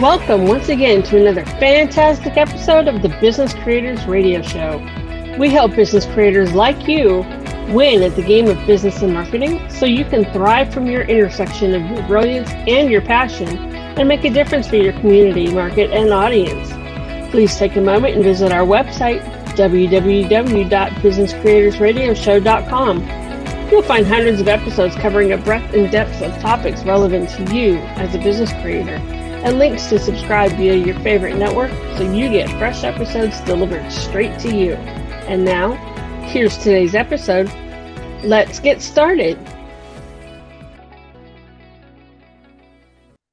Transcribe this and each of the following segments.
Welcome once again to another fantastic episode of the Business Creators Radio Show. We help business creators like you win at the game of business and marketing so you can thrive from your intersection of your brilliance and your passion and make a difference for your community, market, and audience. Please take a moment and visit our website, www.businesscreatorsradioshow.com. You'll find hundreds of episodes covering a breadth and depth of topics relevant to you as a business creator, and links to subscribe via your favorite network so you get fresh episodes delivered straight to you. And now, here's today's episode. Let's get started.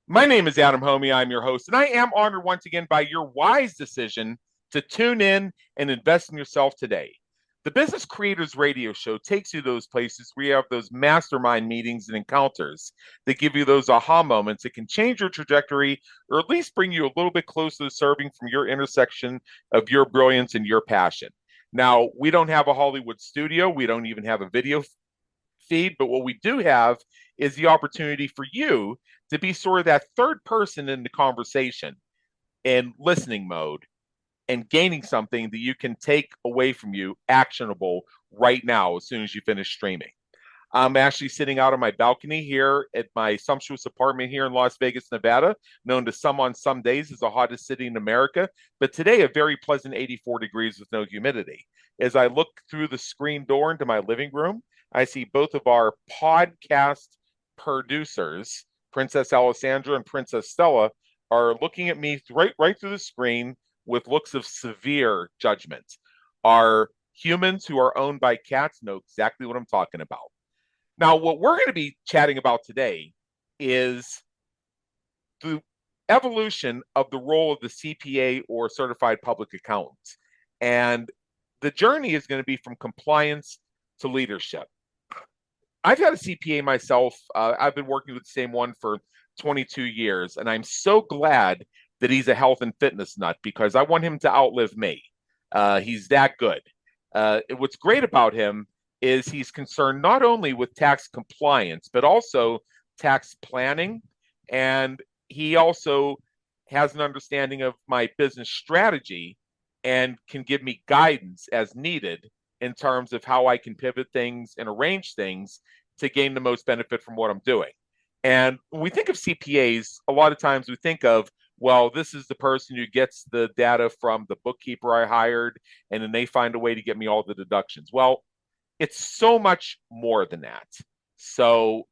My name is Adam Hommey. I'm your host, and I am honored once again by your wise decision to tune in and invest in yourself today. The Business Creators Radio Show takes you to those places where you have those mastermind meetings and encounters that give you those aha moments that can change your trajectory or at least bring you a little bit closer to serving from your intersection of your brilliance and your passion. Now, we don't have a Hollywood studio. We don't even have a video feed, but what we do have is the opportunity for you to be sort of that third person in the conversation in listening mode and gaining something that you can take away from you, actionable right now as soon as you finish streaming. I'm actually sitting out on my balcony here at my sumptuous apartment here in Las Vegas, Nevada, known to some on some days as the hottest city in America, but today a very pleasant 84 degrees with no humidity. As I look through the screen door into my living room, I see both of our podcast producers, Princess Alessandra and Princess Stella, are looking at me right through the screen with looks of severe judgment. Our humans who are owned by cats know exactly what I'm talking about. Now, what we're going to be chatting about today is the evolution of the role of the CPA or Certified Public Accountant. And the journey is going to be from compliance to leadership. I've had a CPA myself. I've been working with the same one for 22 years, and I'm so glad that he's a health and fitness nut because I want him to outlive me. He's that good. What's great about him is he's concerned not only with tax compliance, but also tax planning. And he also has an understanding of my business strategy and can give me guidance as needed in terms of how I can pivot things and arrange things to gain the most benefit from what I'm doing. And when we think of CPAs, a lot of times we think of, well, this is the person who gets the data from the bookkeeper I hired, and then they find a way to get me all the deductions. Well, it's so much more than that. So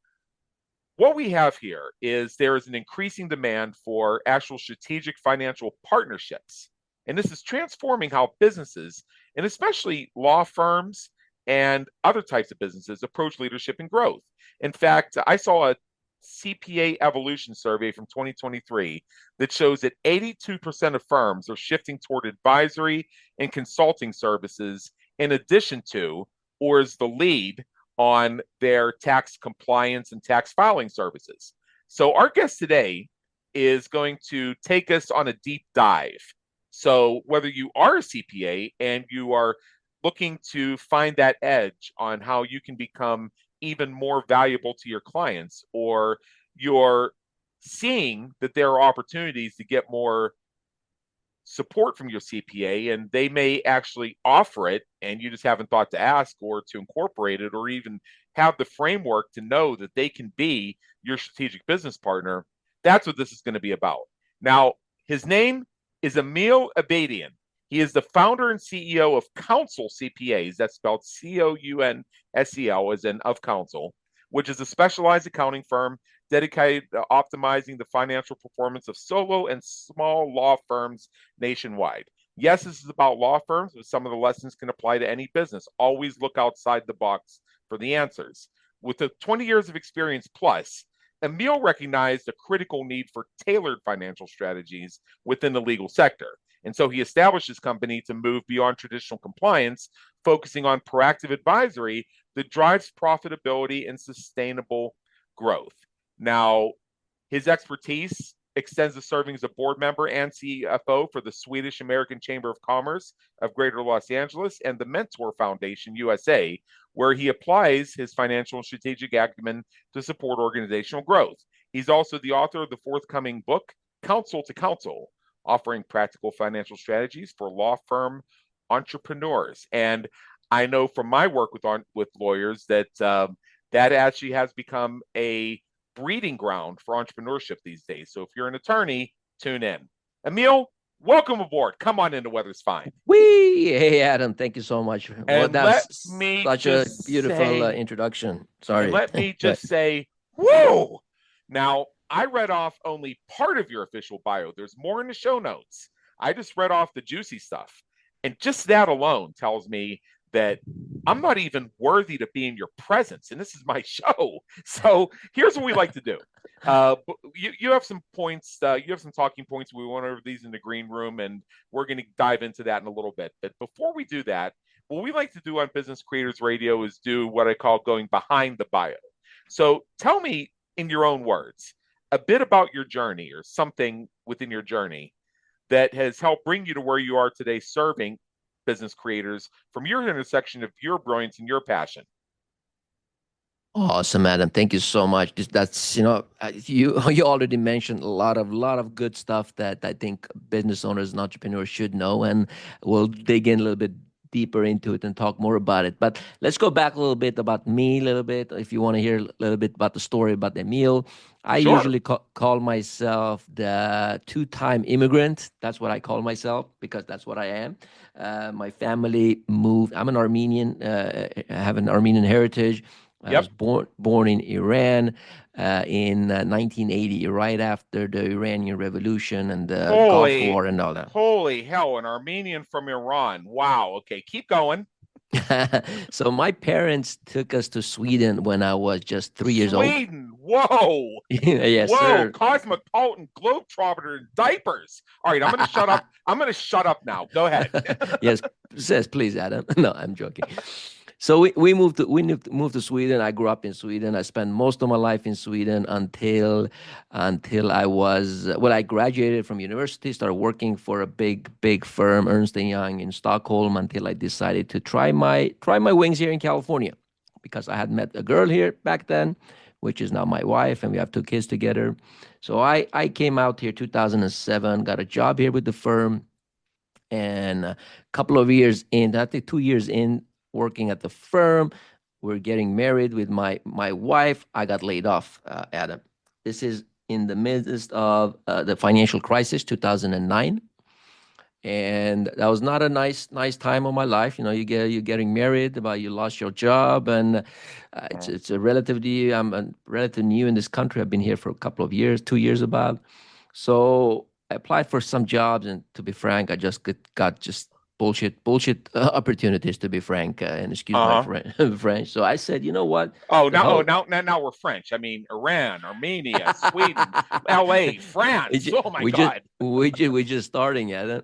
what we have here is there is an increasing demand for actual strategic financial partnerships. And this is transforming how businesses, and especially law firms and other types of businesses, approach leadership and growth. In fact, I saw a CPA Evolution survey from 2023 that shows that 82% of firms are shifting toward advisory and consulting services in addition to, or is the lead on their tax compliance and tax filing services. So our guest today is going to take us on a deep dive. So whether you are a CPA and you are looking to find that edge on how you can become even more valuable to your clients, or you're seeing that there are opportunities to get more support from your CPA and they may actually offer it and you just haven't thought to ask or to incorporate it or even have the framework to know that they can be your strategic business partner, that's what this is going to be about. Now, his name is Emil Abadian. He is the founder and CEO of Counsel CPAs, that's spelled COUNSEL as in of Counsel, which is a specialized accounting firm dedicated to optimizing the financial performance of solo and small law firms nationwide. Yes, this is about law firms, but some of the lessons can apply to any business. Always look outside the box for the answers. With the 20 years of experience plus, Emil recognized a critical need for tailored financial strategies within the legal sector. And so he established his company to move beyond traditional compliance, focusing on proactive advisory that drives profitability and sustainable growth. Now, his expertise extends to serving as a board member and CFO for the Swedish American Chamber of Commerce of Greater Los Angeles and the Mentor Foundation USA, where he applies his financial and strategic acumen to support organizational growth. He's also the author of the forthcoming book, Counsel to Counsel, offering practical financial strategies for law firm entrepreneurs. And I know from my work with lawyers that that actually has become a breeding ground for entrepreneurship these days. So if you're an attorney, tune in. Emil, welcome aboard. Come on in. The weather's fine. Hey Adam, thank you so much. Well, And let that's me such a just beautiful say, introduction. and Sorry. let me But just say, whoa! Now, I read off only part of your official bio. There's more in the show notes. I just read off the juicy stuff. And just that alone tells me that I'm not even worthy to be in your presence. And this is my show. So here's what we like to do. You have some points, you have some talking points. We went over these in the green room, and we're going to dive into that in a little bit. But before we do that, what we like to do on Business Creators Radio is do what I call going behind the bio. So tell me in your own words a bit about your journey or something within your journey that has helped bring you to where you are today, serving business creators from your intersection of your brilliance and your passion. awesome, Adam. Thank you so much. That's you you already mentioned a lot of good stuff that I think business owners and entrepreneurs should know, and we'll dig in a little bit deeper into it and talk more about it. But let's go back a little bit about me, a little bit. If you want to hear a little bit about the story about Emil, I Sure. usually call myself the two-time immigrant. That's what I call myself because that's what I am. My family moved. I'm an Armenian. I have an Armenian heritage. I was Yep. born in Iran in 1980, right after the Iranian Revolution and the Gulf Holy, War and all that. holy hell, an Armenian from Iran. Wow. Okay, keep going. So my parents took us to Sweden when I was just 3 years old. Sweden. Whoa. Yes, Whoa. sir. Cosmopolitan Globetrotter in diapers. All right, I'm going to shut up. I'm going to shut up now. Go ahead. Yes, says please, Adam. No, I'm joking. So we moved to Sweden. I grew up in Sweden. I spent most of my life in Sweden until I graduated from university, started working for a big firm, Ernst and Young in Stockholm, until I decided to try my wings here in California, because I had met a girl here back then, which is now my wife, and we have two kids together. So I came out here 2007, got a job here with the firm, and a couple of years in, I think 2 years in working at the firm, we're getting married with my wife. I got laid off, Adam. This is in the midst of the financial crisis, 2009, and that was not a nice time of my life. You're getting married, but you lost your job, and it's a relatively I'm a relative new in this country. I've been here for a couple of years, 2 years about. So I applied for some jobs, and to be frank, I just got just bullshit opportunities. To be frank, and excuse my Uh-huh. French. So I said, you know what, Oh, the now, oh, hell. now we're French. I mean, Iran, Armenia, Sweden, L.A., we France. just Oh my we just God. we just starting at it.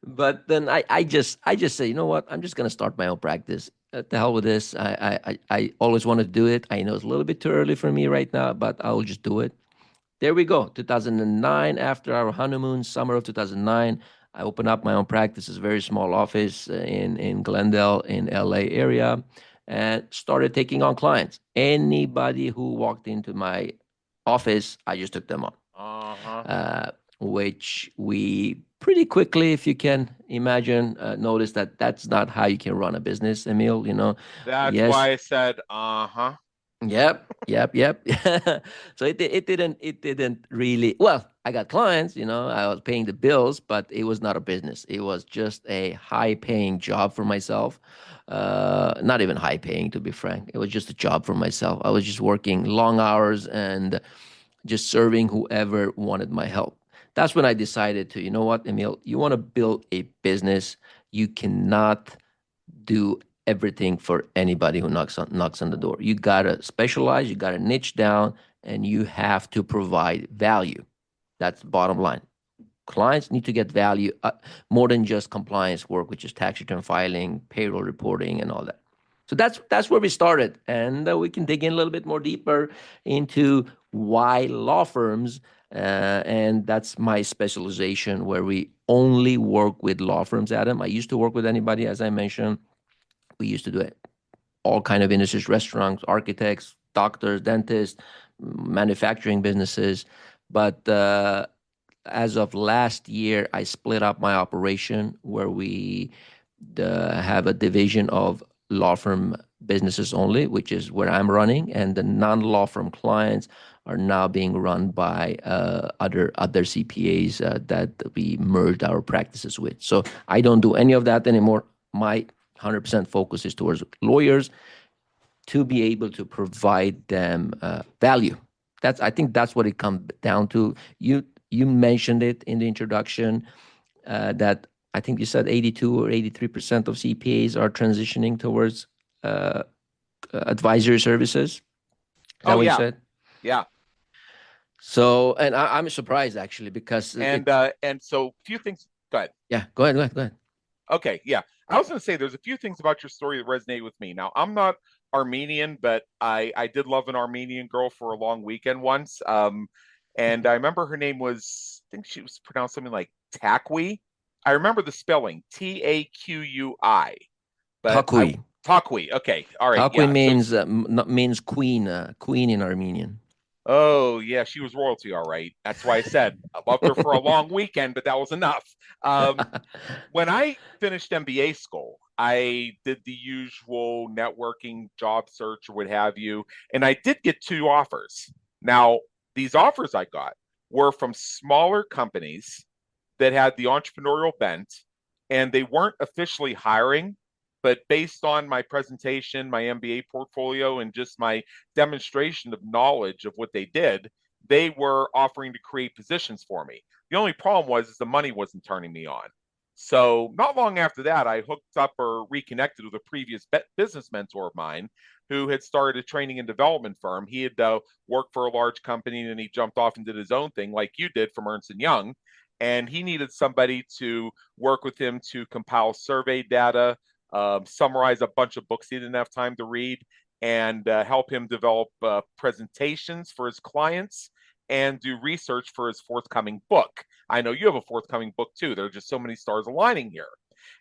But then I just say, you know what, I'm just gonna start my own practice. The hell with this. I always wanted to do it. I know it's a little bit too early for me right now, but I'll just do it. There we go. 2009, after our honeymoon, summer of 2009, I opened up my own practice, a very small office in Glendale, in LA area, and started taking on clients. Anybody who walked into my office, I just took them on. Uh-huh. Uh, which we pretty quickly, if you can imagine, noticed that that's not how you can run a business, Emil. That's Yes. why I said, uh-huh. Yep. So it didn't really. Well, I got clients, I was paying the bills, but it was not a business. It was just a high paying job for myself. Not even high paying, to be frank. It was just a job for myself. I was just working long hours and just serving whoever wanted my help. That's when I decided to, you know what, Emil, you want to build a business, you cannot do everything for anybody who knocks on the door. You gotta specialize, you gotta niche down, and you have to provide value. That's the bottom line. Clients need to get value, more than just compliance work, which is tax return filing, payroll reporting, and all that. So that's where we started, and we can dig in a little bit more deeper into why law firms, and that's my specialization, where we only work with law firms. Adam, I used to work with anybody, as I mentioned. We used to do it all kind of industries, restaurants, architects, doctors, dentists, manufacturing businesses. But as of last year, I split up my operation where we have a division of law firm businesses only, which is where I'm running, and the non-law firm clients are now being run by other CPAs that we merged our practices with. So I don't do any of that anymore. My 100% focus is towards lawyers to be able to provide them value. I think that's what it comes down to. You mentioned it in the introduction that I think you said 82 or 83% of CPAs are transitioning towards advisory services. Is that what you said? Yeah. So, and I'm surprised actually because so a few things. Go ahead. Yeah, go ahead. Okay, yeah. I was going to say there's a few things about your story that resonate with me. Now, I'm not Armenian, but I did love an Armenian girl for a long weekend once. And I remember her name was, I think she was pronounced something like Taqui. I remember the spelling, Taqui. But Taqui. Taqui. Okay, all right. Taqui means queen in Armenian. Oh, yeah, she was royalty, all right. That's why I said I loved her for a long weekend, but that was enough. When I finished MBA school, I did the usual networking job search or what have you, and I did get 2 offers. Now, these offers I got were from smaller companies that had the entrepreneurial bent, and they weren't officially hiring, but based on my presentation, my MBA portfolio, and just my demonstration of knowledge of what they did, they were offering to create positions for me. The only problem was the money wasn't turning me on. So not long after that, I hooked up or reconnected with a previous business mentor of mine who had started a training and development firm. He had worked for a large company and he jumped off and did his own thing like you did from Ernst & Young. And he needed somebody to work with him to compile survey data, summarize a bunch of books he didn't have time to read, and help him develop presentations for his clients and do research for his forthcoming book. I know you have a forthcoming book too. There are just so many stars aligning here.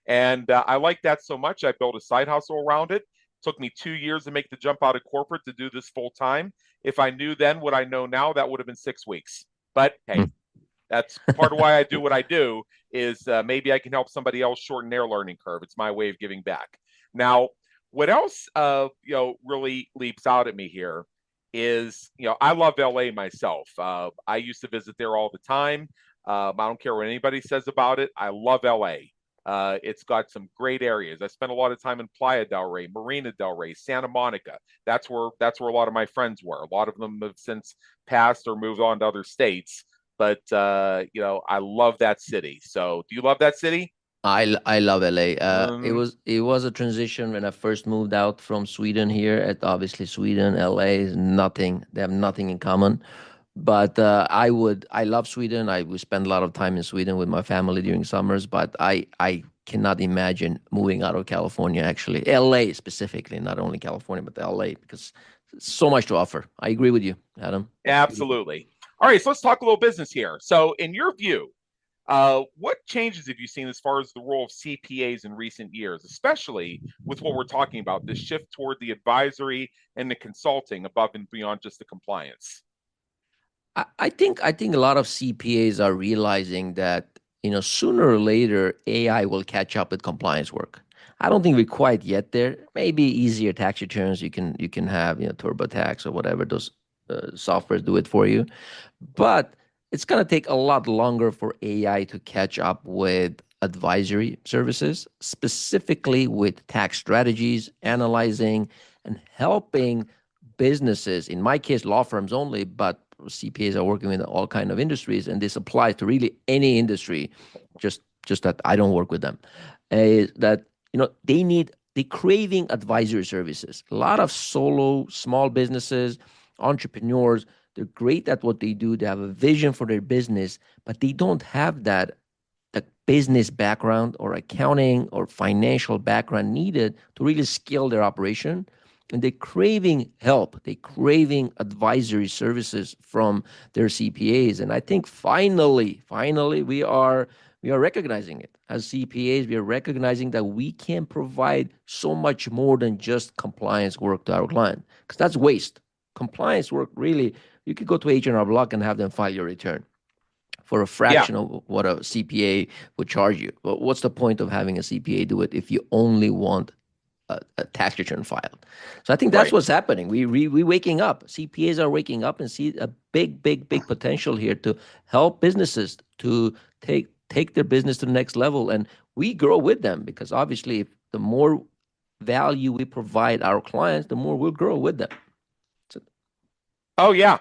And I like that so much. I built a side hustle around it. Took me 2 years to make the jump out of corporate to do this full time. If I knew then what I know now, that would have been 6 weeks. But hey, that's part of why I do what I do is maybe I can help somebody else shorten their learning curve. It's my way of giving back. Now, what else really leaps out at me here is, I love LA myself. I used to visit there all the time. I don't care what anybody says about it. I love LA. It's got some great areas. I spent a lot of time in Playa del Rey, Marina del Rey, Santa Monica. That's where a lot of my friends were. A lot of them have since passed or moved on to other states. But I love that city. So, do you love that city? I love LA. It was a transition when I first moved out from Sweden here. Obviously, Sweden, LA is nothing. They have nothing in common. But I love Sweden. I would spend a lot of time in Sweden with my family during summers. But I cannot imagine moving out of California. Actually, LA specifically, not only California but LA, because so much to offer. I agree with you, Adam. Absolutely. All right, so let's talk a little business here. So, in your view, what changes have you seen as far as the role of CPAs in recent years, especially with what we're talking about, this shift toward the advisory and the consulting above and beyond just the compliance? I think a lot of CPAs are realizing that sooner or later AI will catch up with compliance work. I don't think we're quite yet there. Maybe easier tax returns you can have TurboTax or whatever those softwares do it for you, but it's going to take a lot longer for AI to catch up with advisory services, specifically with tax strategies, analyzing and helping businesses, in my case, law firms only, but CPAs are working with all kinds of industries, and this applies to really any industry, just that I don't work with them, that they craving advisory services. A lot of solo, small businesses, entrepreneurs, they're great at what they do. They have a vision for their business, but they don't have the business background or accounting or financial background needed to really scale their operation. And they're craving help. They're craving advisory services from their CPAs. And I think finally, we are recognizing it. As CPAs, we are recognizing that we can provide so much more than just compliance work to our client, because that's waste. Compliance work really You could go to H&R Block and have them file your return for a fraction of what a CPA would charge you. But what's the point of having a CPA do it if you only want a tax return filed? So I think that's what's happening. We waking up. CPAs are waking up and see a big potential here to help businesses to take their business to the next level, and we grow with them, because obviously the more value we provide our clients, the more we'll grow with them. Oh yeah,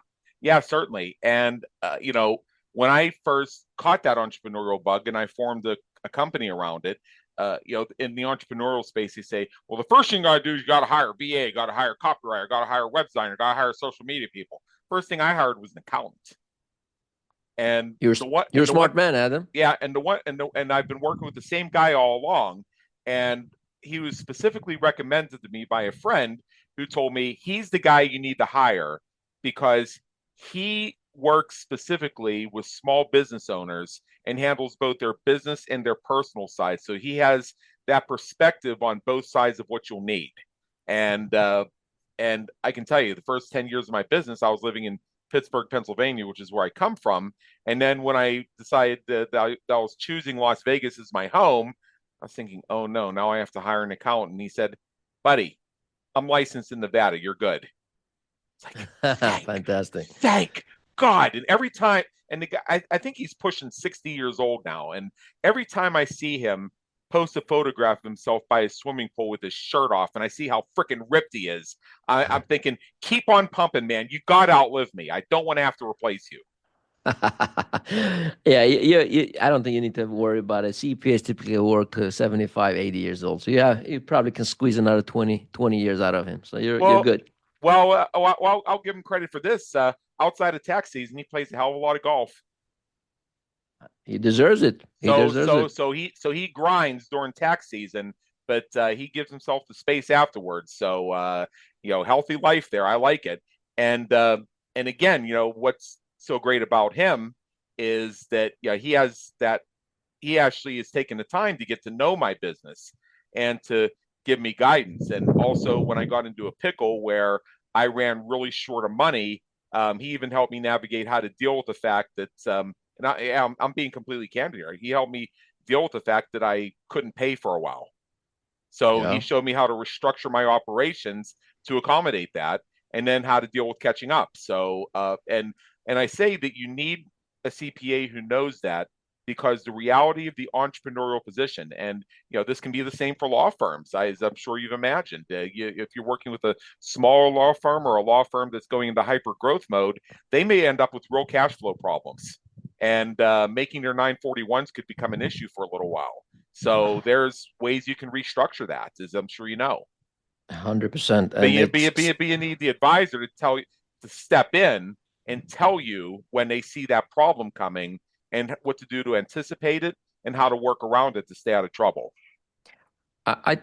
certainly. And when I first caught that entrepreneurial bug and I formed a company around it, in the entrepreneurial space, they say, well, the first thing you got to do is you got to hire a VA, got to hire a copywriter, got to hire a web designer, got to hire social media people. First thing I hired was an accountant. And you're a smart man, Adam. Yeah, and I've been working with the same guy all along, and he was specifically recommended to me by a friend who told me he's the guy you need to hire because he works specifically with small business owners and handles both their business and their personal side. So he has that perspective on both sides of what you'll need. And I can tell you, the first 10 years of my business, I was living in Pittsburgh, Pennsylvania, which is where I come from. And then when I decided that I was choosing Las Vegas as my home, I was thinking, oh no, now I have to hire an accountant. And he said, buddy, I'm licensed in Nevada. You're good. It's like, fantastic. Thank God. And every time, and the guy, I think he's pushing 60 years old now. And every time I see him post a photograph of himself by his swimming pool with his shirt off, and I see how freaking ripped he is, I'm thinking, keep on pumping, man. You got to outlive me. I don't want to have to replace you. Yeah, I don't think you need to worry about it. CPAs typically work to 75, 80 years old. So yeah, you probably can squeeze another 20 years out of him. So you're good. Well, I'll give him credit for this. Outside of tax season, he plays a hell of a lot of golf. He deserves it. So he grinds during tax season, but he gives himself the space afterwards. So healthy life there. I like it. And again, what's so great about him is that he actually has taken the time to get to know my business and to give me guidance. And also, when I got into a pickle where I ran really short of money, he even helped me navigate how to deal with the fact that and I'm being completely candid here. He helped me deal with the fact that I couldn't pay for a while. So he showed me how to restructure my operations to accommodate that, and then how to deal with catching up. So and I say that you need a CPA who knows that, because the reality of the entrepreneurial position, and this can be the same for law firms, as I'm sure you've imagined. If you're working with a smaller law firm or a law firm that's going into hyper growth mode, they may end up with real cash flow problems, and making their 941s could become an issue for a little while. So there's ways you can restructure that, as I'm sure you know. 100%. But you need the advisor to step in and tell you when they see that problem coming, and what to do to anticipate it, and how to work around it to stay out of trouble. I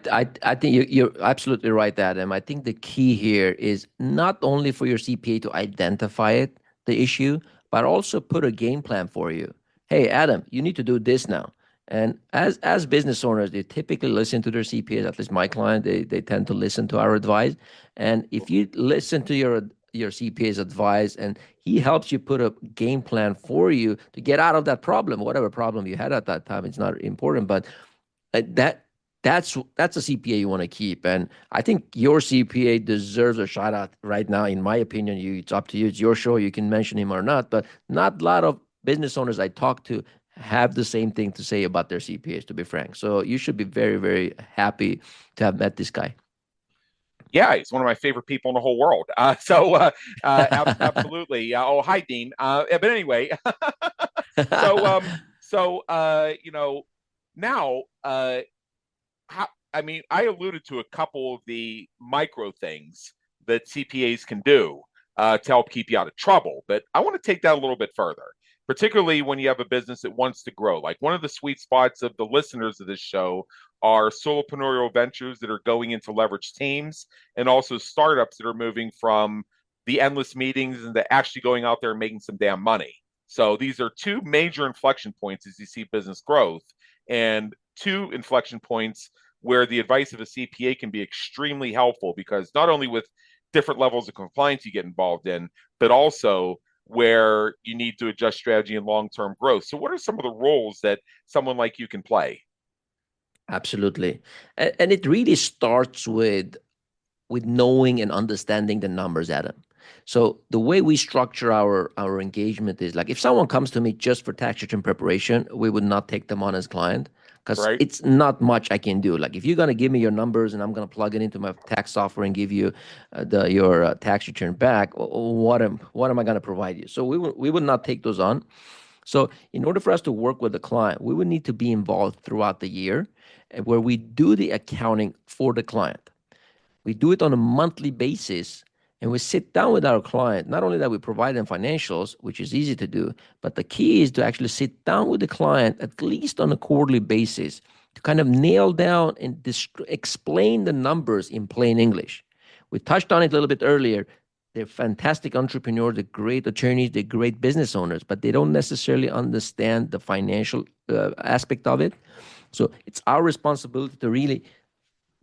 think you're absolutely right, Adam. I think the key here is not only for your CPA to identify the issue, but also put a game plan for you. Hey, Adam, you need to do this now. And as business owners, they typically listen to their CPAs. At least my client, they tend to listen to our advice. And if you listen to your CPA's advice, and he helps you put a game plan for you to get out of that problem, whatever problem you had at that time, it's not important, but that's a CPA you want to keep. And I think your CPA deserves a shout out right now. In my opinion, it's up to you. It's your show. You can mention him or not, but not a lot of business owners I talk to have the same thing to say about their CPAs, to be frank. So you should be very, very happy to have met this guy. Yeah, he's one of my favorite people in the whole world. Absolutely. Oh, hi, Dean. But anyway, now, I alluded to a couple of the micro things that CPAs can do to help keep you out of trouble, but I want to take that a little bit further, particularly when you have a business that wants to grow. Like, one of the sweet spots of the listeners of this show are solopreneurial ventures that are going into leveraged teams, and also startups that are moving from the endless meetings into actually going out there and making some damn money. So these are two major inflection points as you see business growth, and two inflection points where the advice of a CPA can be extremely helpful, because not only with different levels of compliance you get involved in, but also where you need to adjust strategy and long-term growth. So what are some of the roles that someone like you can play? Absolutely. And it really starts with knowing and understanding the numbers, Adam. So the way we structure our engagement is like if someone comes to me just for tax return preparation, we would not take them on as client because Right? it's not much I can do. Like if you're gonna give me your numbers and I'm gonna plug it into my tax software and give you your tax return back, what am I gonna provide you? So we would not take those on. So in order for us to work with the client, we would need to be involved throughout the year, where we do the accounting for the client. We do it on a monthly basis, and we sit down with our client. Not only that we provide them financials, which is easy to do, but the key is to actually sit down with the client at least on a quarterly basis to kind of nail down and explain the numbers in plain English. We touched on it a little bit earlier. They're fantastic entrepreneurs, they're great attorneys, they're great business owners, but they don't necessarily understand the financial aspect of it. So it's our responsibility to really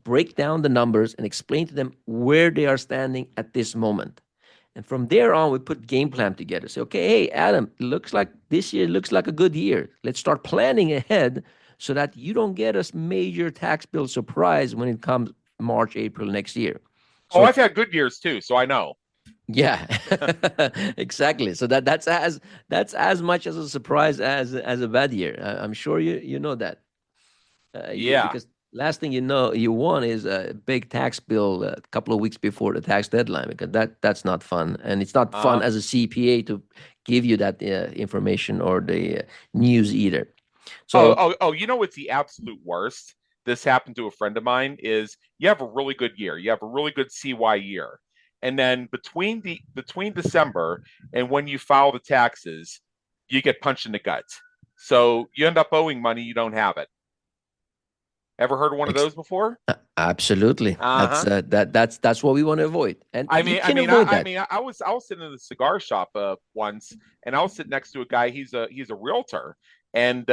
break down the numbers and explain to them where they are standing at this moment. And from there on, we put game plan together. Say, okay, hey, Adam, looks like this year looks like a good year. Let's start planning ahead so that you don't get a major tax bill surprise when it comes March, April next year. Oh, So I've had good years too, so I know. yeah, exactly. So that's as much as a surprise as a bad year. I'm sure you know that. Yeah. Because last thing you know you want is a big tax bill a couple of weeks before the tax deadline, because that's not fun, and it's not fun Uh-huh. as a CPA to give you that information or the news either. Oh, So oh, oh, you know what's the absolute worst? This happened to a friend of mine is you have a really good year. You have a really good CY year. And then between December and when you file the taxes, you get punched in the gut. So you end up owing money you don't have it. Ever heard of one of ex- those before? absolutely, that's Uh-huh. that's what we want to avoid, and I you mean, I can mean, I, avoid I that. mean, I was sitting in the cigar shop once, and I was sitting next to a guy. He's a realtor, and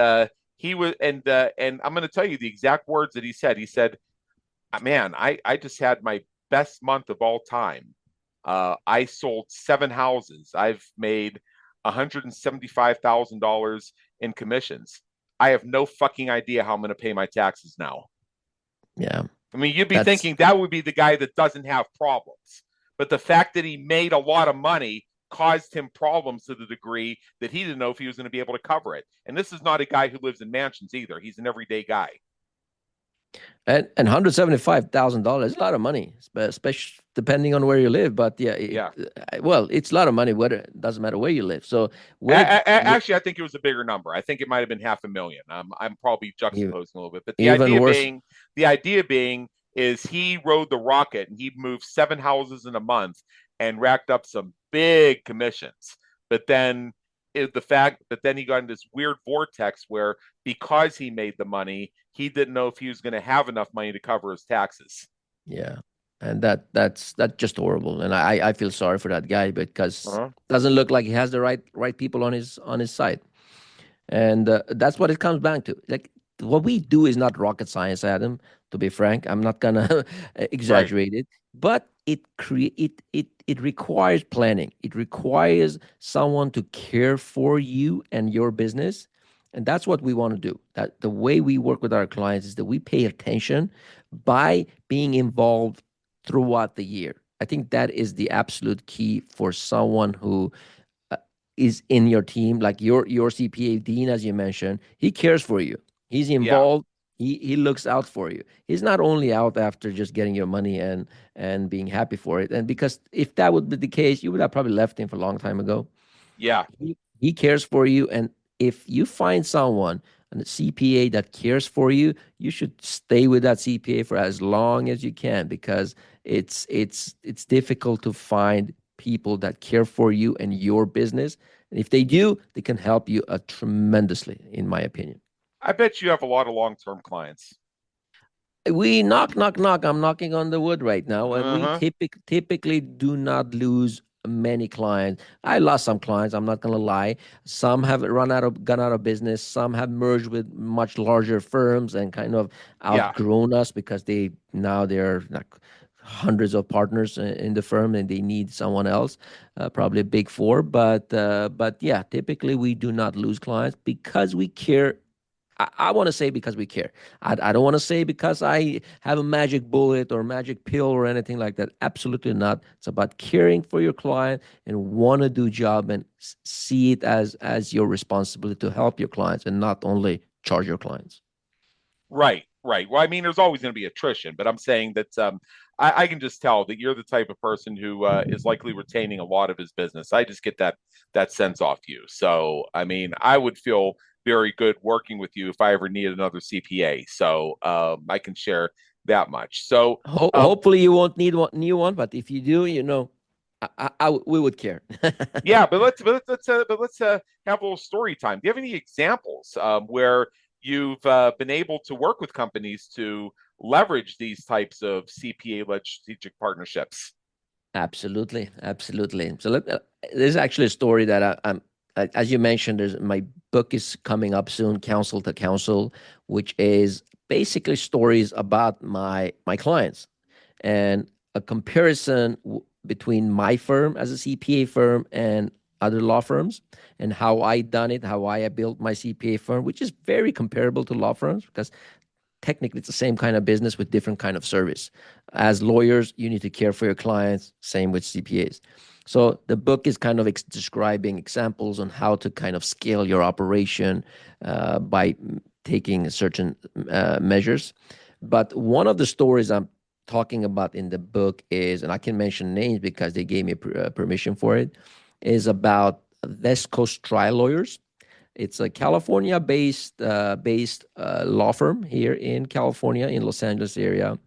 he was, and I'm going to tell you the exact words that he said. He said, "Man, I just had my best month of all time. I sold 7 houses. I've made $175,000 in commissions. I have no fucking idea how I'm going to pay my taxes now." Yeah, I mean, you'd be that's thinking that would be the guy that doesn't have problems. But the fact that he made a lot of money caused him problems to the degree that he didn't know if he was going to be able to cover it. And this is not a guy who lives in mansions either. He's an everyday guy. and $175,000 is a lot of money, especially depending on where you live. But yeah, Yeah. well, it's a lot of money. Whether it doesn't matter where you live. So with Actually, I think it was a bigger number. I think it might have been 500,000. I'm probably e- juxtaposing a little bit, but even worse. the idea being is he rode the rocket and he moved 7 houses in a month and racked up some big commissions. But then but then he got in this weird vortex where because he made the money, he didn't know if he was going to have enough money to cover his taxes. Yeah, and that's just horrible, and I feel sorry for that guy because Uh-huh. doesn't look like he has the right people on his side, and that's what it comes back to. Like what we do is not rocket science, Adam. To be frank, I'm not gonna Right. exaggerate it, but it requires planning. It requires someone to care for you and your business, and that's what we want to do. That the way we work with our clients is that we pay attention by being involved throughout the year. I think that is the absolute key for someone who uh, is in your team, like your CPA Dean, as you mentioned. He cares for you. He's Yeah. involved. He looks out for you. He's not only out after just getting your money and being happy for it. And because if that would be the case, you would have probably left him for a long time ago. Yeah. He cares for you, and if you find someone, a CPA that cares for you, you should stay with that CPA for as long as you can, because it's difficult to find people that care for you and your business. And if they do, they can help you tremendously, in my opinion. I bet you have a lot of long-term clients. We knock, knock, knock. I'm knocking on the wood right now, and we Uh-huh. typically do not lose many clients. I lost some clients. I'm not gonna lie. Some have gone out of business. Some have merged with much larger firms and kind of Yeah. outgrown us because they're like hundreds of partners in the firm, and they need someone else, probably a big four. But yeah, typically we do not lose clients because we care. I want to say because we care. I don't want to say because I have a magic bullet or magic pill or anything like that. Absolutely not. It's about caring for your client and want to do job and see it as your responsibility to help your clients and not only charge your clients. Right, right. Well, I mean, there's always going to be attrition, but I'm saying that I can just tell that you're the type of person who is likely retaining a lot of his business. I just get that sense off you. So, I mean, I would feel very good working with you if I ever needed another CPA. So, I can share that much. So, Hopefully you won't need one new one, but if you do, we would care. yeah, but let's have a little story time. Do you have any examples where you've been able to work with companies to leverage these types of CPA-led strategic partnerships? Absolutely, absolutely. So there's actually a story that as you mentioned, my book is coming up soon, Counsel to Counsel, which is basically stories about my clients and a comparison between my firm as a CPA firm and other law firms, and how I done it, how I built my CPA firm, which is very comparable to law firms because technically it's the same kind of business with different kind of service. As lawyers, you need to care for your clients, same with CPAs. So the book is kind of describing examples on how to kind of scale your operation by taking certain measures. But one of the stories I'm talking about in the book is, and I can mention names because they gave me permission for it, is about West Coast Trial Lawyers. It's a California-based law firm here in California, in Los Angeles area.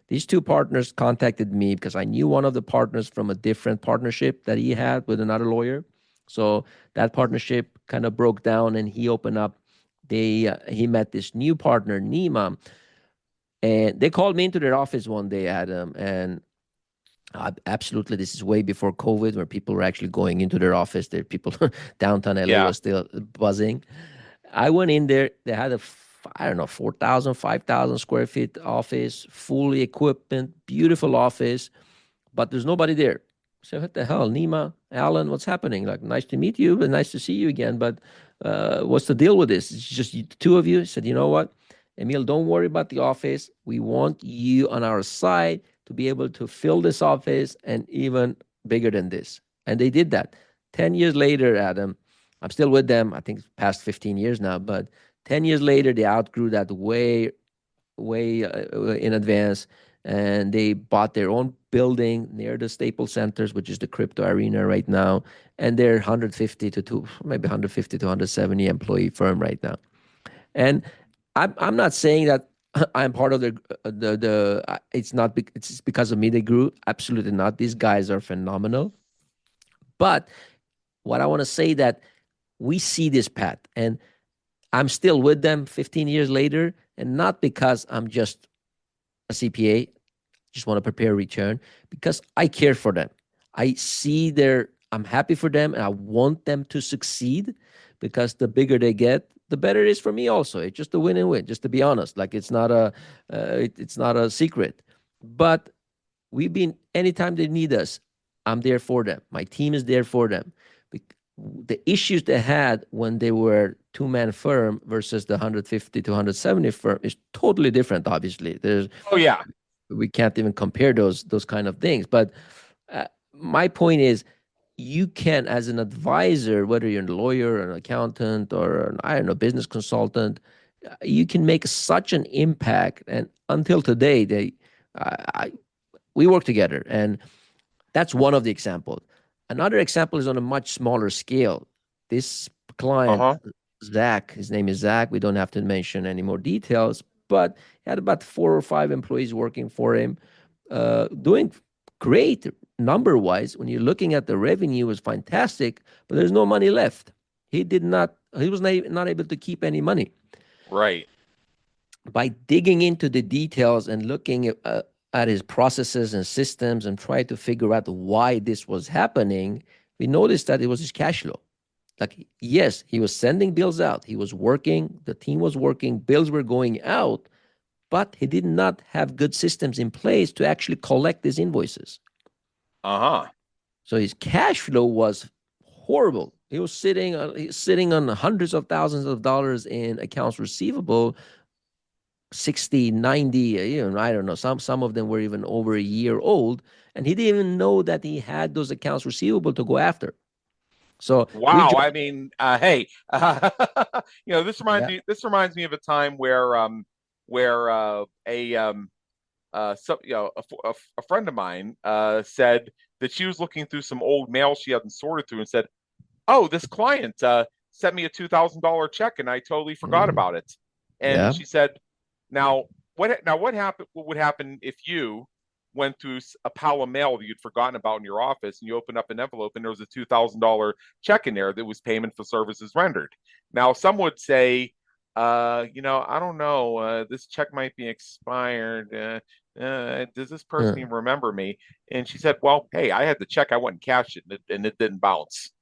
These two partners contacted me because I knew one of the partners from a different partnership that he had with another lawyer. So that partnership kind of broke down, and he opened up. He met this new partner, Nima, and they called me into their office one day, Adam, and absolutely, this is way before COVID, where people were actually going into their office. There, people downtown LA Yeah. was still buzzing. I went in there. They had I don't know, 4,000, 5,000 square feet office, fully equipment, beautiful office, but there's nobody there. So what the hell, Nima, Alan, what's happening? Like, nice to meet you, but nice to see you again. But what's the deal with this? It's just the two of you. I said, you know what, Emil, don't worry about the office. We want you on our side to be able to fill this office and even bigger than this. And they did that. 10 years later, Adam, I'm still with them. I think it's past 15 years now, but 10 years later, they outgrew that way in advance, and they bought their own building near the Staples Centers, which is the crypto arena right now, and they're 150 to maybe 150 to 170 employee firm right now. And I'm not saying that I'm part of the it's because of me they grew. Absolutely not. These guys are phenomenal. But what I want to say that we see this path, and I'm still with them 15 years later, and not because I'm just a CPA, just want to prepare a return, because I care for them. I'm happy for them, and I want them to succeed, because the bigger they get, the better it is for me also. It's just a win and win, just to be honest. Like, it's not a secret. But anytime they need us, I'm there for them. My team is there for them. The issues they had when they were two-man firm versus the 150 to 170 firm is totally different, obviously. We can't even compare those kind of things. But my point is, you can, as an advisor, whether you're a lawyer or an accountant or I don't know, business consultant, you can make such an impact. And until today, we work together, and that's one of the examples. Another example is on a much smaller scale. This client, Zach, his name is Zach. We don't have to mention any more details, but he had about 4 or 5 employees working for him, doing great number-wise. When you're looking at the revenue, it was fantastic, but there's no money left. He was not able to keep any money. Right. By digging into the details and looking at his processes and systems and try to figure out why this was happening, we noticed that it was his cash flow. Like, yes, he was sending bills out. He was working. The team was working. Bills were going out, but he did not have good systems in place to actually collect these invoices. So his cash flow was horrible. He was sitting on hundreds of thousands of dollars in accounts receivable, 60, 90, I don't know. Some of them were even over a year old, and he didn't even know that he had those accounts receivable to go after. So wow, I mean, hey, this reminds Yeah. me. This reminds me of a time where a friend of mine said that she was looking through some old mail she hadn't sorted through and said, "Oh, this client sent me a $2,000 check and I totally forgot about it." And Yeah. she said, "Now what happened? What would happen if you went through a pile of mail that you'd forgotten about in your office and you opened up an envelope and there was a $2,000 check in there that was payment for services rendered?" Now, some would say, I don't know, this check might be expired. Does this person even remember me? And she said, "Well, hey, I had the check. I went and cashed it, and it didn't bounce."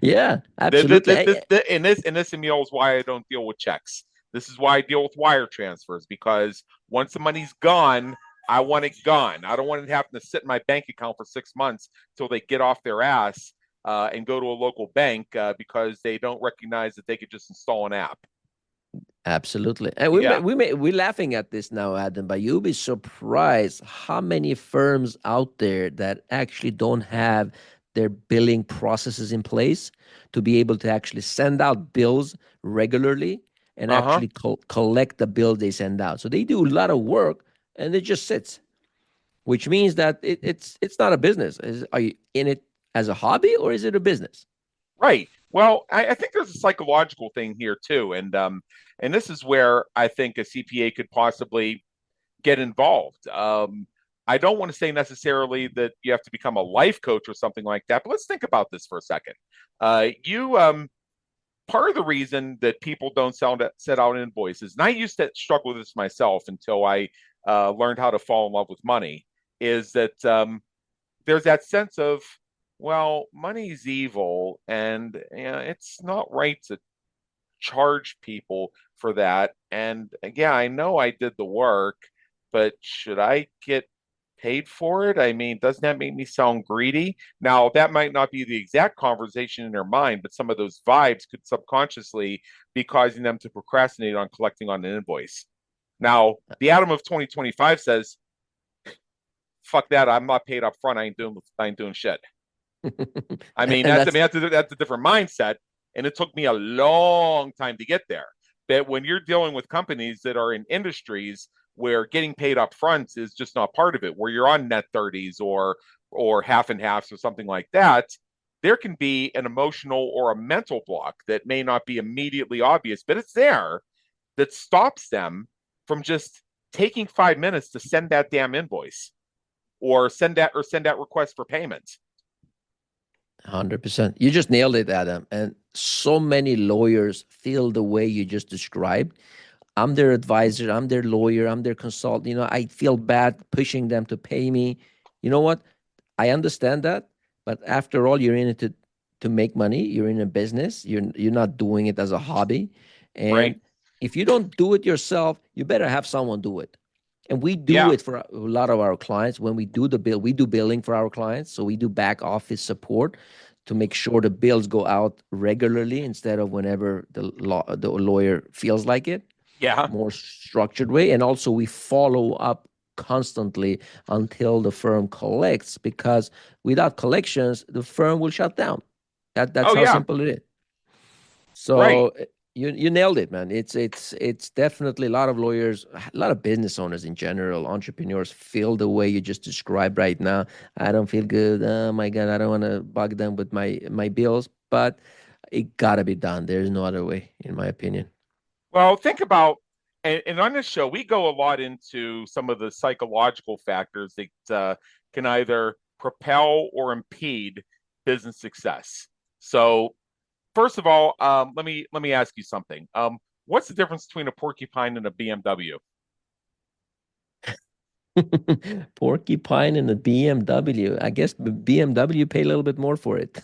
Yeah, absolutely. This, Emil, is why I don't deal with checks. This is why I deal with wire transfers, because once the money's gone, I want it gone. I don't want it having to sit in my bank account for 6 months till they get off their ass and go to a local bank because they don't recognize that they could just install an app. Absolutely. And we're laughing at this now, Adam, but you'll be surprised how many firms out there that actually don't have their billing processes in place to be able to actually send out bills regularly and actually collect the bill they send out. So they do a lot of work and it just sits, which means that it's not a business. Are you in it as a hobby or is it a business? Right. Well, I think there's a psychological thing here too, and this is where I think a CPA could possibly get involved. I don't want to say necessarily that you have to become a life coach or something like that, but let's think about this for a second. Part of the reason that people don't set out invoices, and I used to struggle with this myself until I learned how to fall in love with money, is that there's that sense of, well, money's evil, and it's not right to charge people for that. And yeah, I know I did the work, but should I get paid for it? I mean, doesn't that make me sound greedy? Now, that might not be the exact conversation in their mind, but some of those vibes could subconsciously be causing them to procrastinate on collecting on an invoice. Now, the Adam of 2025 says, "Fuck that! I'm not paid up front. I ain't doing shit." I mean, that's a different mindset, and it took me a long time to get there. But when you're dealing with companies that are in industries where getting paid up front is just not part of it, where you're on net 30s or half and halves or something like that, there can be an emotional or a mental block that may not be immediately obvious, but it's there, that stops them from just taking 5 minutes to send that damn invoice or send that request for payment. 100%. You just nailed it, Adam. And so many lawyers feel the way you just described. I'm their advisor, I'm their lawyer, I'm their consultant. I feel bad pushing them to pay me. You know what? I understand that, but after all, you're in it to make money. You're in a business. You're not doing it as a hobby. And right. If you don't do it yourself, you better have someone do it. And we do it for a lot of our clients. When we do the bill, we do billing for our clients. So we do back office support to make sure the bills go out regularly instead of whenever the lawyer feels like it. Yeah. More structured way. And also we follow up constantly until the firm collects, because without collections, the firm will shut down. That's how simple it is. So you nailed it, man. It's definitely a lot of lawyers, a lot of business owners in general, entrepreneurs feel the way you just described right now. I don't feel good. Oh my God, I don't want to bug them with my bills, but it gotta be done. There's no other way, in my opinion. Well, think about, and on this show, we go a lot into some of the psychological factors that can either propel or impede business success. So, first of all, let me ask you something. What's the difference between a porcupine and a BMW? Porcupine and a BMW. I guess BMW pay a little bit more for it.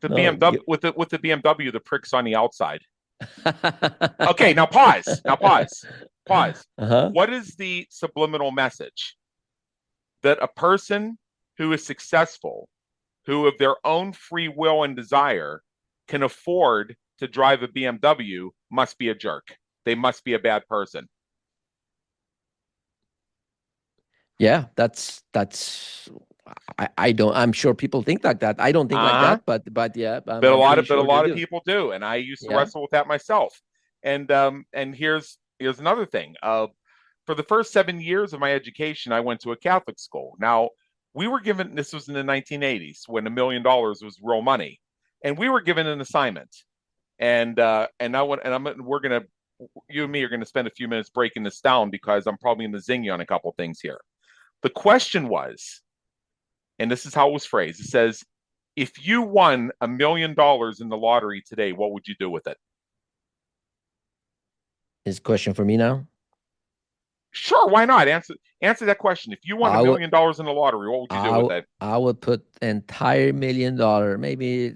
The BMW with the BMW, the prick's on the outside. Okay, now pause. Pause. Uh-huh. What is the subliminal message? That a person who is successful, who of their own free will and desire can afford to drive a BMW, must be a jerk. They must be a bad person. Yeah, I don't, I'm sure people think like that. I don't think like Uh-huh. that, but yeah, But I'm pretty a sure they lot of do. people do, and I used to Yeah. wrestle with that myself. And here's another thing. For the first 7 years of my education, I went to a Catholic school. Now, we were given, this was in the 1980s when $1 million was real money, and we were given an assignment. And I went, and we're gonna, you and me are gonna spend a few minutes breaking this down because I'm probably gonna zing you on a couple things here. The question was, and this is how it was phrased. It says, if you won $1 million in the lottery today, what would you do with it? Is question for me now? Sure, why not? Answer that question. If you won I $1 would million in the lottery, what would you do with it? I would put entire $1 million, maybe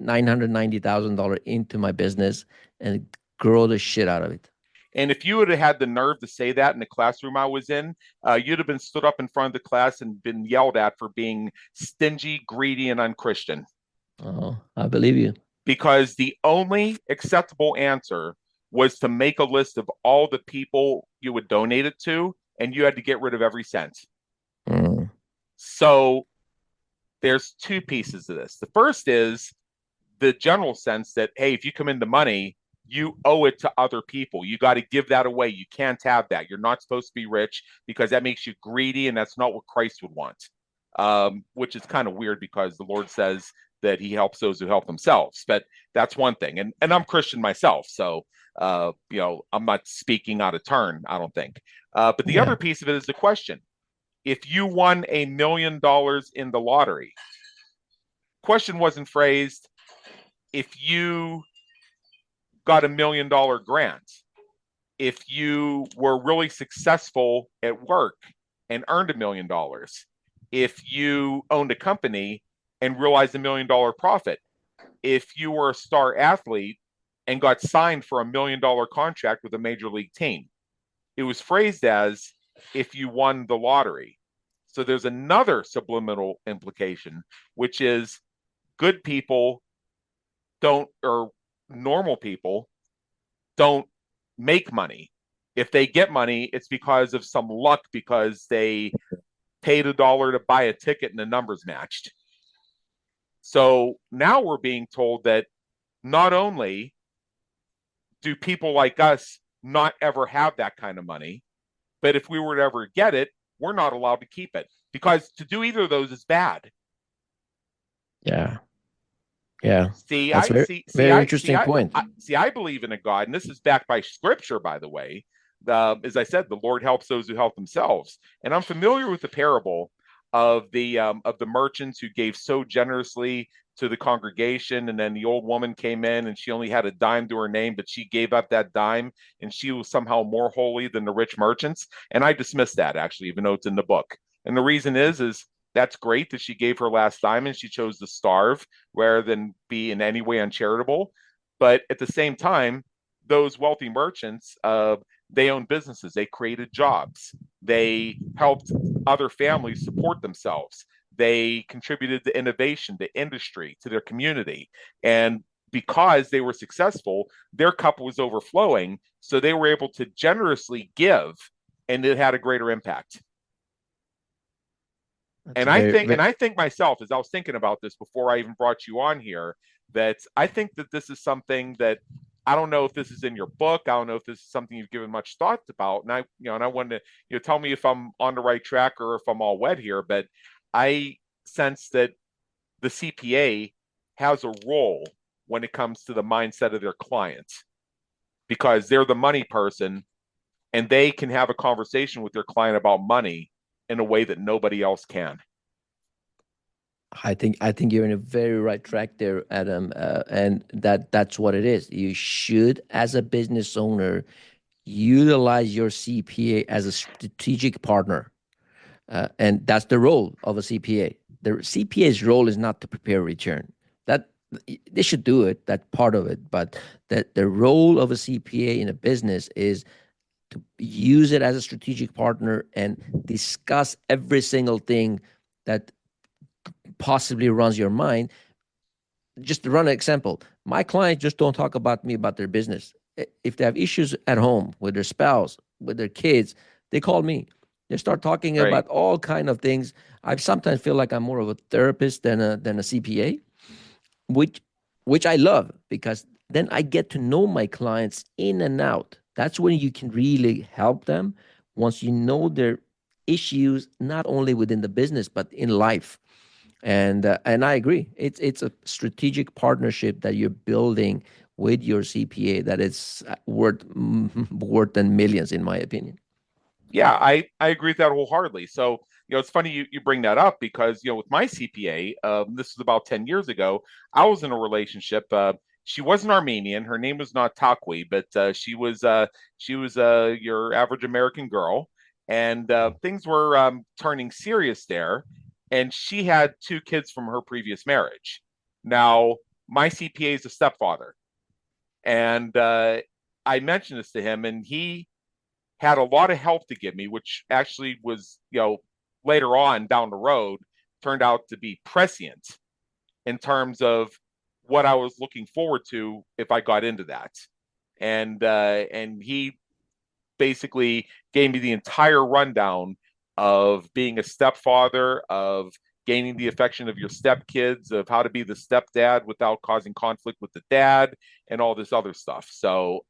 $990,000 into my business and grow the shit out of it. And if you would have had the nerve to say that in the classroom I was in, you'd have been stood up in front of the class and been yelled at for being stingy, greedy, and unchristian. Oh, I believe you. Because the only acceptable answer was to make a list of all the people you would donate it to, and you had to get rid of every cent. Mm. So there's two pieces to this. The first is the general sense that, hey, if you come into money, you owe it to other people. You got to give that away. You can't have that. You're not supposed to be rich because that makes you greedy, and that's not what Christ would want. Which is kind of weird because the Lord says that he helps those who help themselves. But that's one thing. And I'm Christian myself, so I'm not speaking out of turn, I don't think. But the other piece of it is the question. If you won $1 million in the lottery, question wasn't phrased, if you got $1 million grant, if you were really successful at work and earned $1 million, if you owned a company and realized $1 million profit, if you were a star athlete and got signed for $1 million contract with a major league team. It was phrased as if you won the lottery. So there's another subliminal implication, which is good people don't, or normal people don't make money. If they get money, it's because of some luck, because they paid $1 to buy a ticket and the numbers matched. So now we're being told that not only do people like us not ever have that kind of money, but if we were to ever get it, we're not allowed to keep it, because to do either of those is bad. Yeah. Yeah. See, That's very interesting point. I believe in a God, and this is backed by scripture, by the way. As I said, the Lord helps those who help themselves. And I'm familiar with the parable of the merchants who gave so generously to the congregation, and then the old woman came in and she only had a dime to her name, but she gave up that dime and she was somehow more holy than the rich merchants. And I dismiss that, actually, even though it's in the book. And the reason is that's great that she gave her last dime and she chose to starve rather than be in any way uncharitable. But at the same time, those wealthy merchants, they owned businesses, they created jobs, they helped other families support themselves, they contributed to innovation, to industry, to their community. And because they were successful, their cup was overflowing, so they were able to generously give, and it had a greater impact. And I think myself, as I was thinking about this before I even brought you on here, that I think that this is something that, I don't know if this is in your book. I don't know if this is something you've given much thought about. And I wanted to, tell me if I'm on the right track or if I'm all wet here. But I sense that the CPA has a role when it comes to the mindset of their clients, because they're the money person and they can have a conversation with their client about money in a way that nobody else can. I think you're in a very right track there, Adam, and that's what it is. You should, as a business owner, utilize your CPA as a strategic partner, and that's the role of a CPA. The CPA's role is not to prepare a return. they should do it, that part of it, but that the role of a CPA in a business is to use it as a strategic partner and discuss every single thing that possibly runs your mind. Just to run an example, my clients just don't talk about me about their business. If they have issues at home with their spouse, with their kids, they call me. They start talking Right. about all kind of things. I sometimes feel like I'm more of a therapist than a CPA, which I love, because then I get to know my clients in and out. That's when you can really help them, once you know their issues, not only within the business but in life. And I agree. It's a strategic partnership that you're building with your CPA that is worth than millions, in my opinion. Yeah, I agree with that wholeheartedly. So, it's funny you bring that up because, with my CPA, this was about 10 years ago, I was in a relationship. She wasn't Armenian. Her name was not Takwi, but she was your average American girl. And things were turning serious there. And she had two kids from her previous marriage. Now, my CPA is a stepfather. And I mentioned this to him, and he had a lot of help to give me, which actually was, later on down the road turned out to be prescient in terms of what I was looking forward to if I got into that. And he basically gave me the entire rundown of being a stepfather, of gaining the affection of your stepkids, of how to be the stepdad without causing conflict with the dad, and all this other stuff. So,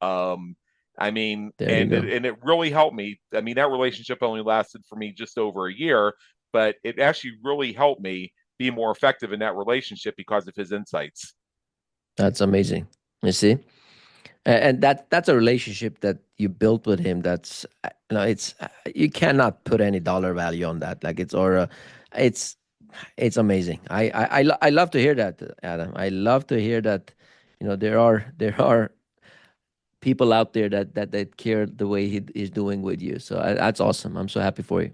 I mean, and it really helped me. I mean, that relationship only lasted for me just over a year, but it actually really helped me be more effective in that relationship because of his insights. That's amazing. You see, and that's a relationship that you built with him. That's it's you cannot put any dollar value on that. Like it's it's amazing. I love to hear that, Adam. I love to hear that. There are people out there that care the way he is doing with you. So that's awesome. I'm so happy for you.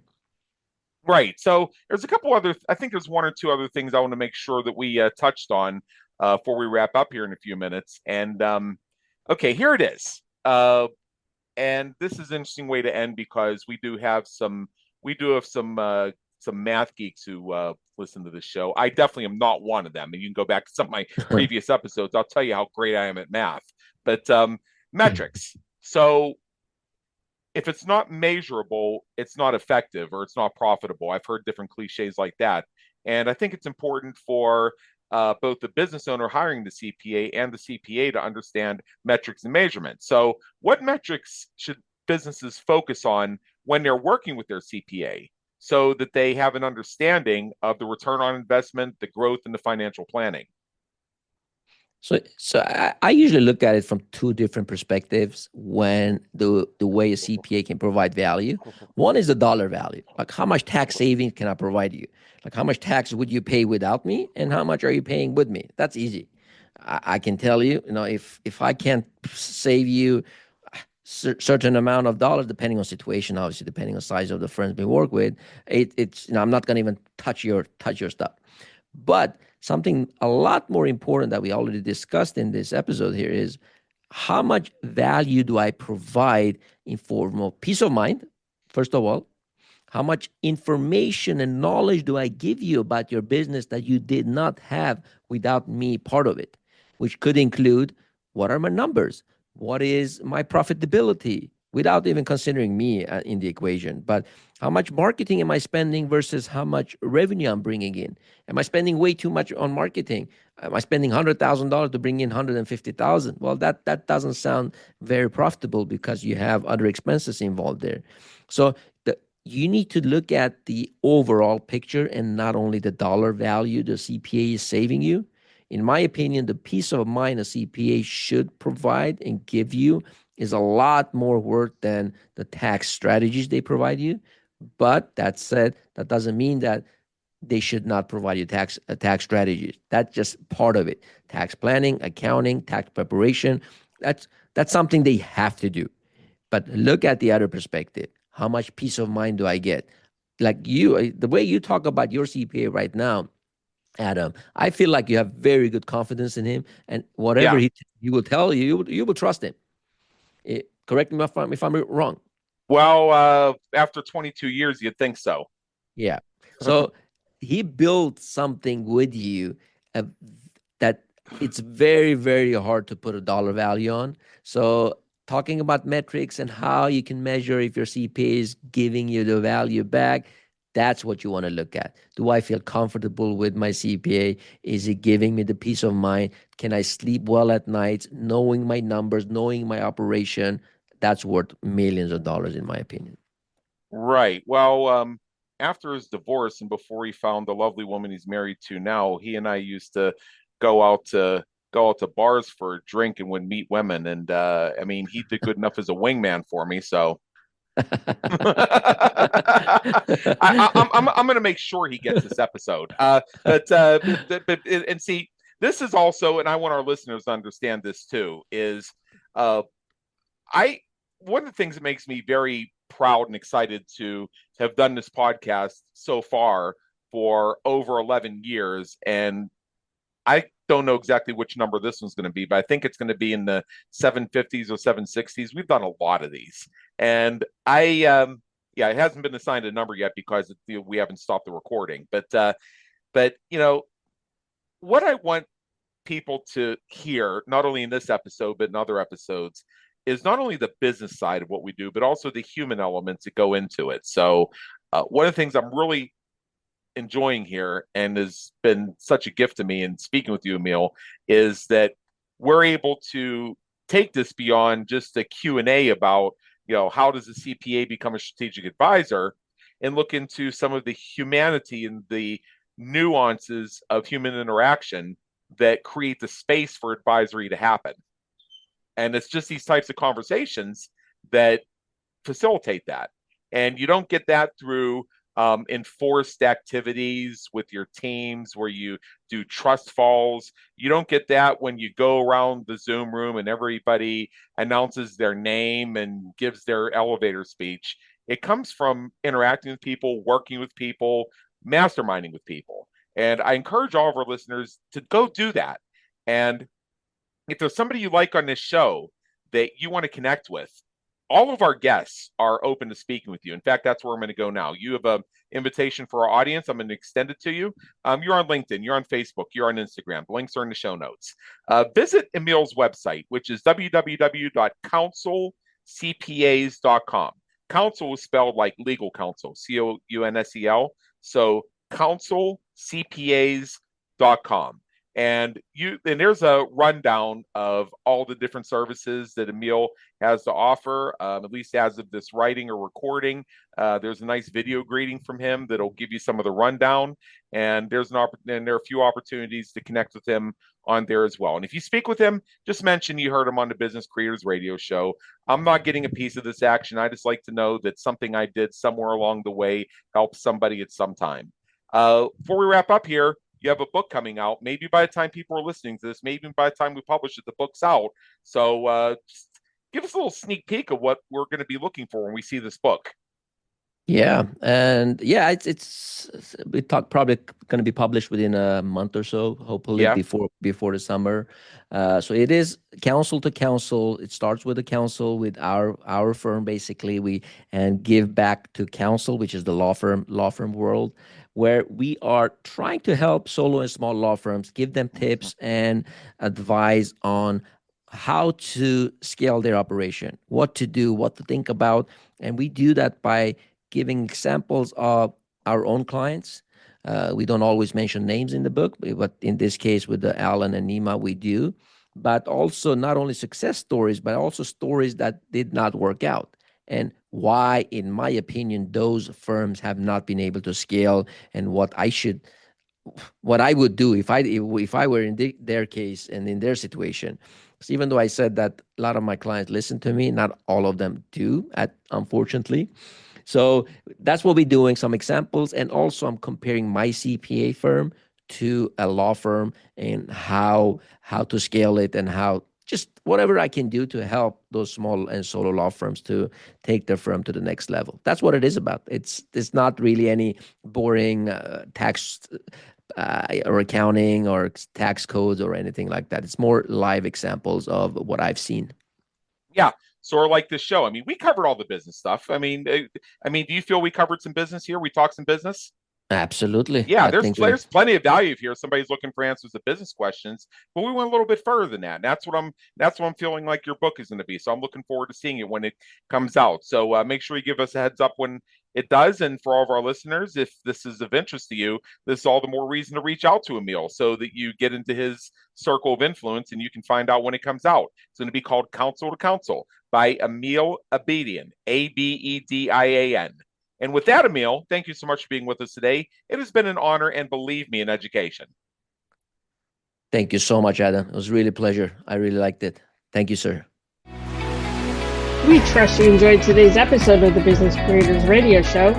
Right. So there's a couple other, I think there's one or two other things I want to make sure that we touched on before we wrap up here in a few minutes. And okay, here it is. And this is an interesting way to end because we do have some math geeks who listen to the show. I definitely am not one of them. And you can go back to some of my previous episodes. I'll tell you how great I am at math. But metrics. So if it's not measurable, it's not effective or it's not profitable. I've heard different cliches like that. And I think it's important for both the business owner hiring the CPA and the CPA to understand metrics and measurement. So, what metrics should businesses focus on when they're working with their CPA so that they have an understanding of the return on investment, the growth, and the financial planning? So I usually look at it from two different perspectives when the way a CPA can provide value. One is the dollar value, like how much tax savings can I provide you? Like how much tax would you pay without me, and how much are you paying with me? That's easy. I can tell you, if I can't save you certain amount of dollars, depending on situation, obviously depending on size of the firms we work with, it's I'm not going to even touch your stuff. But something a lot more important that we already discussed in this episode here is how much value do I provide in form of peace of mind, first of all? How much information and knowledge do I give you about your business that you did not have without me part of it, which could include what are my numbers? What is my profitability? Without even considering me in the equation. But how much marketing am I spending versus how much revenue I'm bringing in? Am I spending way too much on marketing? Am I spending $100,000 to bring in 150,000? Well, that doesn't sound very profitable because you have other expenses involved there. So you need to look at the overall picture and not only the dollar value the CPA is saving you. In my opinion, the peace of mind a CPA should provide and give you is a lot more worth than the tax strategies they provide you. But that said, that doesn't mean that they should not provide you tax strategies. That's just part of it. Tax planning, accounting, tax preparation. That's something they have to do. But look at the other perspective. How much peace of mind do I get? Like the way you talk about your CPA right now, Adam, I feel like you have very good confidence in him, and whatever he will tell you, you will trust him. Correct me if I'm wrong. Well, after 22 years, you'd think so. Yeah. So he built something with you uh, that it's very, very hard to put a dollar value on. So talking about metrics and how you can measure if your CPA is giving you the value back, that's what you want to look at. Do I feel comfortable with my CPA? Is it giving me the peace of mind? Can I sleep well at night? Knowing my numbers, knowing my operation, that's worth millions of dollars in my opinion. Right. Well, after his divorce and before he found the lovely woman he's married to now, he and I used to go out to bars for a drink and would meet women. And I mean, he did good enough as a wingman for me. So I'm going to make sure he gets this episode. And see, this is also, and I want our listeners to understand this too, is I one of the things that makes me very proud and excited to have done this podcast so far for over 11 years. And I don't know exactly which number this one's going to be, but I think it's going to be in the 750s or 760s. We've done a lot of these. And yeah, it hasn't been assigned a number yet because we haven't stopped the recording. But you know, what I want people to hear, not only in this episode, but in other episodes, is not only the business side of what we do, but also the human elements that go into it. So one of the things I'm really enjoying here and has been such a gift to me in speaking with you, Emil, is that we're able to take this beyond just a Q&A about, you know, how does a CPA become a strategic advisor, and look into some of the humanity and the nuances of human interaction that create the space for advisory to happen. And it's just these types of conversations that facilitate that. And you don't get that through enforced activities with your teams where you do trust falls. You don't get that when you go around the Zoom room and everybody announces their name and gives their elevator speech. It comes from interacting with people, working with people, masterminding with people. And I encourage all of our listeners to go do that. And if there's somebody you like on this show that you want to connect with, all of our guests are open to speaking with you. In fact, that's where I'm going to go now. You have an invitation for our audience. I'm going to extend it to you. You're on LinkedIn, you're on Facebook, you're on Instagram. The links are in the show notes. Visit Emil's website, which is www.counselcpas.com. Counsel is spelled like legal counsel, COUNSEL. So counselcpas.com. And there's a rundown of all the different services that Emil has to offer, at least as of this writing or recording. There's a nice video greeting from him that'll give you some of the rundown. And there are a few opportunities to connect with him on there as well. And if you speak with him, just mention you heard him on the Business Creators Radio Show. I'm not getting a piece of this action. I just like to know that something I did somewhere along the way helped somebody at some time. Before we wrap up here, you have a book coming out. Maybe by the time people are listening to this, maybe by the time we publish it, the book's out. So just give us a little sneak peek of what we're going to be looking for when we see this book. Yeah, and yeah, it's probably going to be published within a month or so, hopefully before the summer. So it is counsel to counsel. It starts with the counsel with our firm basically. And give back to counsel, which is the law firm world, where we are trying to help solo and small law firms, give them tips and advice on how to scale their operation, what to do, what to think about, and we do that by giving examples of our own clients. We don't always mention names in the book, but in this case with the Alan and Nima, we do. But also not only success stories, but also stories that did not work out. And why, in my opinion, those firms have not been able to scale, and what I would do if I were in their case and in their situation. So even though I said that a lot of my clients listen to me, not all of them do, unfortunately. So that's what we're doing, some examples. And also I'm comparing my CPA firm to a law firm and how to scale it and how just whatever I can do to help those small and solo law firms to take their firm to the next level. That's what it is about. It's not really any boring tax or accounting or tax codes or anything like that. It's more live examples of what I've seen. Yeah, sort of like this show. I mean, we covered all the business stuff. I mean, do you feel we covered some business here? We talked some business. Absolutely. Yeah, I think there's plenty of value here. Somebody's looking for answers to business questions, but we went a little bit further than that. And that's what I'm feeling like your book is going to be. So I'm looking forward to seeing it when it comes out. So make sure you give us a heads up when it does. And for all of our listeners, if this is of interest to you, this is all the more reason to reach out to Emil so that you get into his circle of influence and you can find out when it comes out. It's going to be called Counsel to Counsel by Emil Abedian, Abedian. And with that, Emil, thank you so much for being with us today. It has been an honor, and believe me, an education. Thank you so much, Adam. It was really a pleasure. I really liked it. Thank you, sir. We trust you enjoyed today's episode of the Business Creators Radio Show.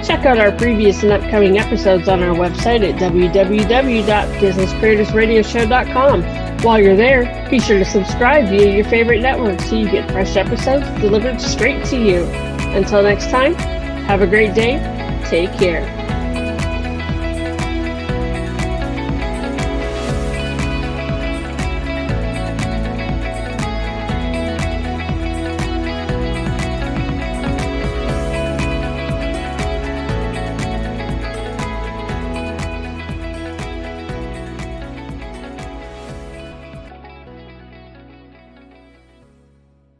Check out our previous and upcoming episodes on our website at www.businesscreatorsradioshow.com. While you're there, be sure to subscribe via your favorite network so you get fresh episodes delivered straight to you. Until next time, have a great day. Take care.